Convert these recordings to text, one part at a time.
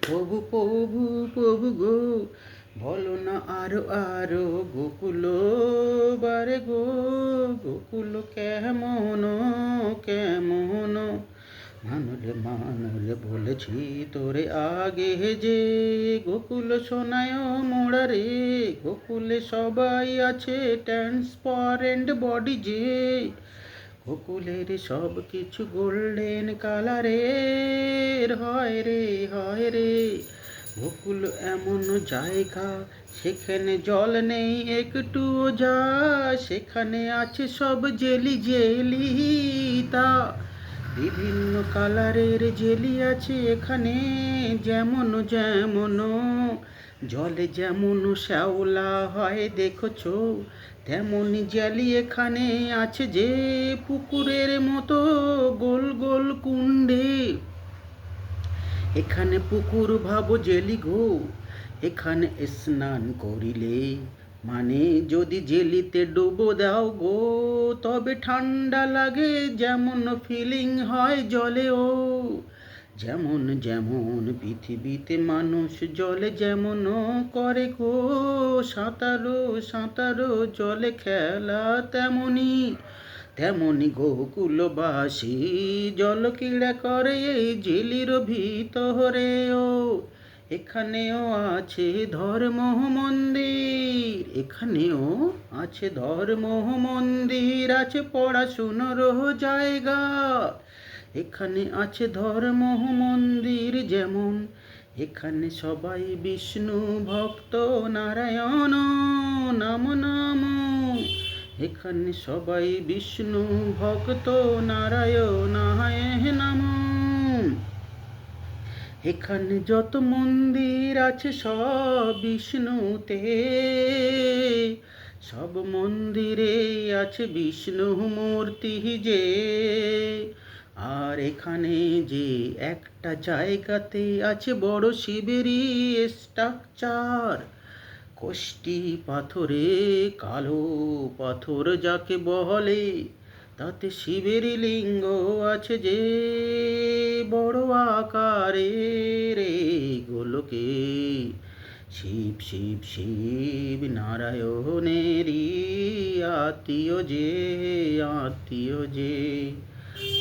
প্রভু প্রভু প্রভু গো, বলো না আরো আরো গোকুল বারে গো, গোকুল কেমন কেমন। মানুরে মানুরে বলেছি তোরে আগে যে, গোকুল সোনায় মোড়া রে, গোকুলে সবাই আছে ট্রান্সপারেন্ট বডি যে, গোকুলের সব কিছু গোল্ডেন কালারের হয় রে। গোকুল এমন জায়গা, সেখানে জল নেই একটুও, যা সেখানে আছে সব জেলি জেলি তা। বিভিন্ন কালারের জেলি আছে এখানে, যেমন যেমন জলে যেমন শ্যাওলা হয় দেখছো, তেমনি জেলি এখানে আছে যে পুকুরের মতো গোল গোল কুণ্ডে। এখানে পুকুর ভাবো জেলি গো, এখানে স্নান করিলে, মানে যদি জেলিতে ডুবো দাও গো, তবে ঠান্ডা লাগে যেমন ফিলিং হয় জলেও। যেমন যেমন পৃথিবীতে মানুষ জলে যেমন করে গো, সাঁতারো সাঁতারো জলে খেলা, তেমনি তেমনি গোকুলবাসী জল ক্রীড়া করে এই জেলির ভিতরেও। এখানেও আছে ধর্ম মন্দির, এখানেও আছে ধর্ম মন্দির, আছে পড়াশুনোর জায়গা। এখানে আছে ধর্ম মন্দির যেমন, এখানে সবাই বিষ্ণু ভক্ত, নারায়ণ নাম নাম। এখানে সবাই বিষ্ণু ভক্ত, নারায়ণ নাম। এখানে যত মন্দির আছে সব বিষ্ণুতে, সব মন্দিরে আছে বিষ্ণু মূর্তি যে। আর এখানে যে একটা জায়গাতে আছে বড় শিবেরই স্ট্রাকচার, কোষ্টি পাথরে, কালো পাথর যাকে বলে, তাতে শিবের লিঙ্গ আছে যে বড় আকারে রে। গোলকে শিব শিব শিব নারায়ণেরই আত্মীয় যে, আত্মীয় যে।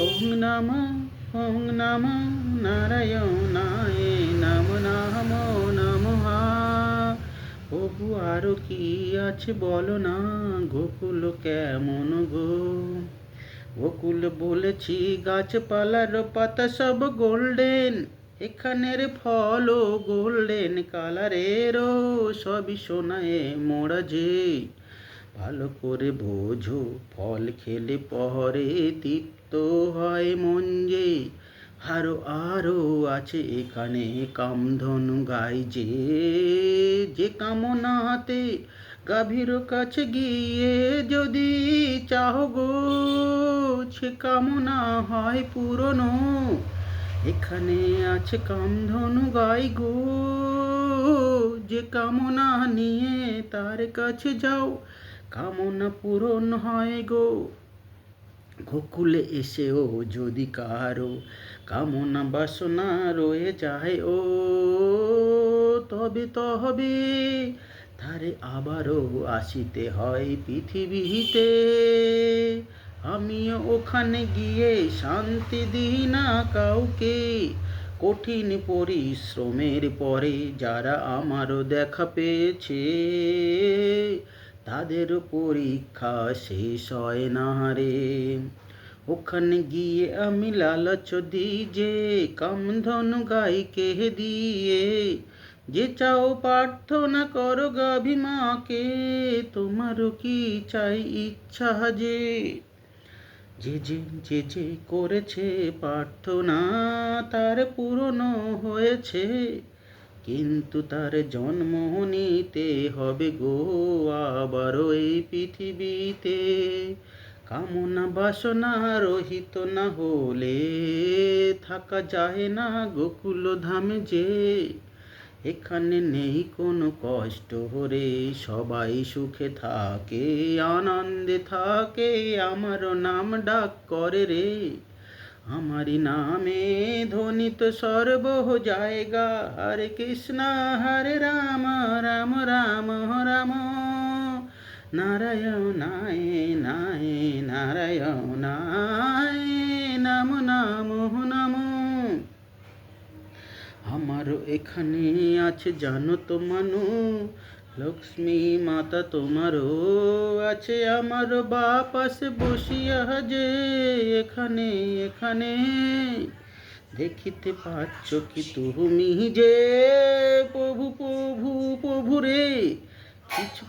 ওং নমঃ নারায়ণায় নমো নমো নমঃ। প্রভু আরো কি আছে বলো না, গোকুল কেমন গো। গোকুল বলেছি গাছপালার পাতা সব গোল্ডেন, এখানের ফলও গোল্ডেন কালারেরও, সবই সোনায় মোড়া যে। ভালো করে বোঝো, ফল খেলে পরে তৃপ্ত হয় মন যে। আরো আরো আছে এখানে কামধনু গাই যে, যে কামনাতে গাভীর কাছে গিয়ে যদি চাহ গো, সে কামনা হয় পূরণ। এখানে আছে কামধনু গাই গো, যে কামনা নিয়ে তার কাছে যাও, কামনা পূরণ হয় গো। গোকুলে এসেও যদি কারো কামনা বাসনা রয়ে যায় ও, তবে তবে তারে আবারও আসিতে হয় পৃথিবীতে। আমিও ওখানে গিয়ে শান্তি দিই না কাউকে, কঠিন পরিশ্রমের পরে যারা আমারও দেখা পেয়েছে, তাদের পরীক্ষা শেষ হয় না রে। ওখানে গিয়ে আমি লালচ দিই যে, কামধনু গাইকে দিয়ে, যে চাও প্রার্থনা করো গাভী মাকে, তোমারও কি চাই ইচ্ছা যে। যে করেছে প্রার্থনা তার পূরণ হয়েছে, কিন্তু তার জন্ম নিতে হবে গো আবারও এই পৃথিবীতে। কামনা বাসনা রহিত না হলে থাকা যায় না গোকুল ধামে যে। এখানে নেই কোনো কষ্ট রে, সবাই সুখে থাকে আনন্দে থাকে, আমার নাম ডাক করে রে। আমারি নামে ধ্বনিত সর্ব জায়গা, হরে কৃষ্ণ হরে রাম রাম রাম রাম নারায়ণায় নায় নারায়ণায় নাম নাম নাম। আমারও এখানে আছে জানো তো মানু, লক্ষ্মী মাতা তোমারও আছে, আমার বাপ আছে বসিয়া যে এখানে এখানে। দেখিতে পাচ্ছ কি তুমি যে প্রভু প্রভু প্রভু রে, কিছু